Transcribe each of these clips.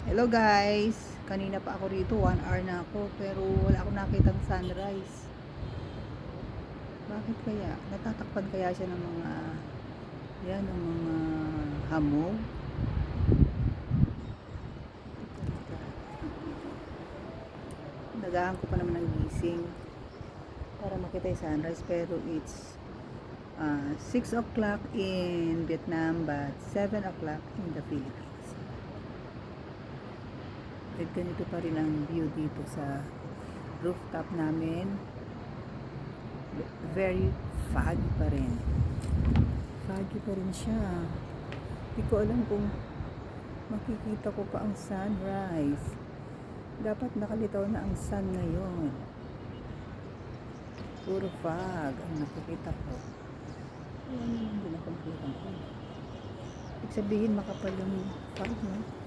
Hello guys, kanina pa ako rito, 1 hour na ako pero wala akong nakitang sunrise. Bakit kaya? Natatakpan kaya siya ng mga ng mga hamog? Nagahan ko pa naman ng gising para makita yung sunrise pero it's 6 o'clock in Vietnam but 7 o'clock in the Philippines. At ganito pa rin ang view dito sa rooftop namin. Very foggy pa rin. Foggy pa rin siya. Hindi ko alam kung makikita ko pa ang sunrise. Dapat nakalitaw na ang sun ngayon. Puro fog ang nakikita ko. Hindi na kumpitan ko. Ibig sabihin makapal yung fog, no?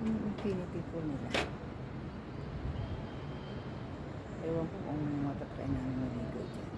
Yung infinity pool nila. Ewan ko kung matatry namin maligo dyan.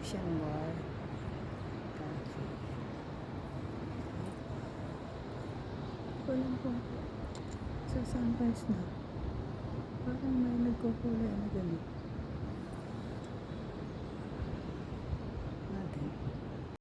Ocean Bar Cafe. Walang po sa sunrise na parang may nagkukulay na ganito.